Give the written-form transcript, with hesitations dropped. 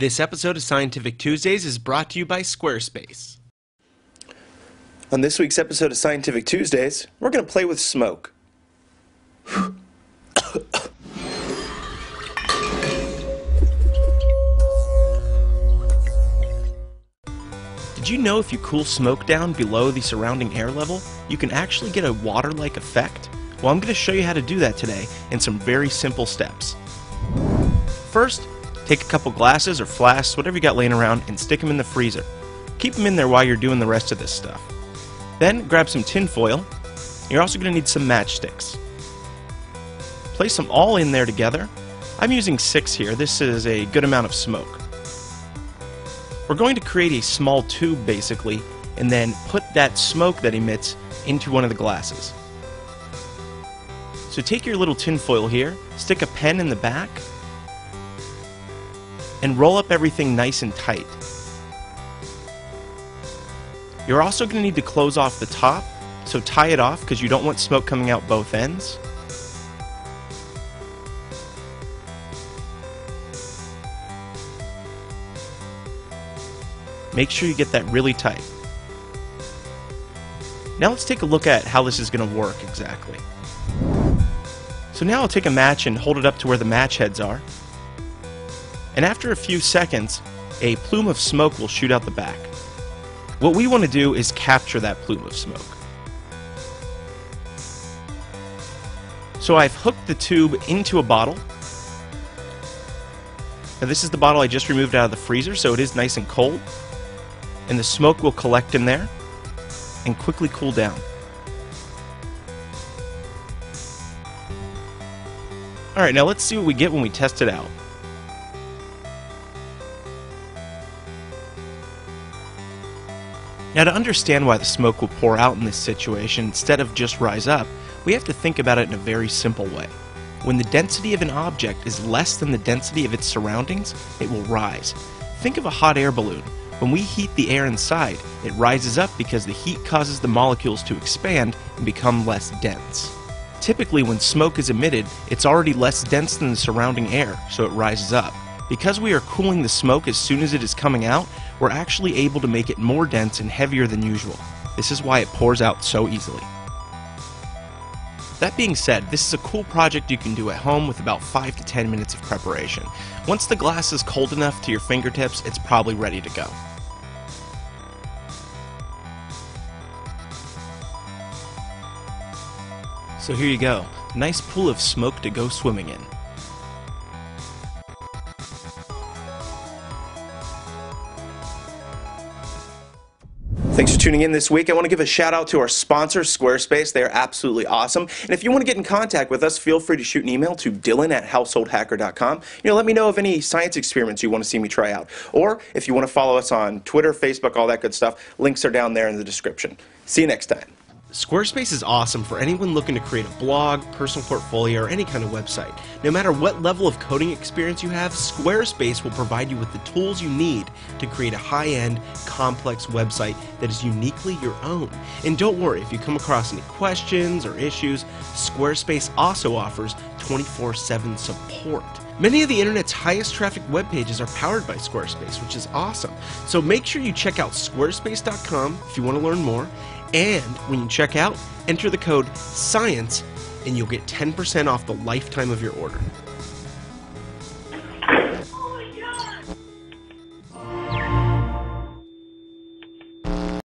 This episode of Scientific Tuesdays is brought to you by Squarespace. On this week's episode of Scientific Tuesdays, we're going to play with smoke. Did you know if you cool smoke down below the surrounding air level, you can actually get a water-like effect? Well, I'm going to show you how to do that today in some very simple steps. First, take a couple glasses or flasks, whatever you got laying around, and stick them in the freezer. Keep them in there while you're doing the rest of this stuff. Then grab some tin foil. You're also going to need some matchsticks. Place them all in there together. I'm using 6 here. This is a good amount of smoke. We're going to create a small tube basically, and then put that smoke that emits into one of the glasses. So take your little tin foil here, stick a pen in the back, and roll up everything nice and tight. You're also going to need to close off the top, so tie it off because you don't want smoke coming out both ends. Make sure you get that really tight. Now let's take a look at how this is going to work exactly. So now I'll take a match and hold it up to where the match heads are. And after a few seconds, a plume of smoke will shoot out the back. What we want to do is capture that plume of smoke. So I've hooked the tube into a bottle. Now this is the bottle I just removed out of the freezer, so it is nice and cold. And the smoke will collect in there and quickly cool down. Alright, now let's see what we get when we test it out. Now, to understand why the smoke will pour out in this situation instead of just rise up, we have to think about it in a very simple way. When the density of an object is less than the density of its surroundings, it will rise. Think of a hot air balloon. When we heat the air inside, it rises up because the heat causes the molecules to expand and become less dense. Typically, when smoke is emitted, it's already less dense than the surrounding air, so it rises up. Because we are cooling the smoke as soon as it is coming out, we're actually able to make it more dense and heavier than usual. This is why it pours out so easily. That being said, this is a cool project you can do at home with about 5 to 10 minutes of preparation. Once the glass is cold enough to your fingertips, it's probably ready to go. So here you go, a nice pool of smoke to go swimming in. Thanks for tuning in this week. I want to give a shout out to our sponsor, Squarespace. They're absolutely awesome. And if you want to get in contact with us, feel free to shoot an email to dylan@householdhacker.com. Let me know of any science experiments you want to see me try out. Or if you want to follow us on Twitter, Facebook, all that good stuff, links are down there in the description. See you next time. Squarespace is awesome for anyone looking to create a blog, personal portfolio, or any kind of website. No matter what level of coding experience you have, Squarespace will provide you with the tools you need to create a high-end, complex website that is uniquely your own. And don't worry, if you come across any questions or issues, Squarespace also offers 24/7 support. Many of the internet's highest traffic web pages are powered by Squarespace, which is awesome. So make sure you check out squarespace.com if you want to learn more. And when you check out, enter the code SCIENCE and you'll get 10% off the lifetime of your order.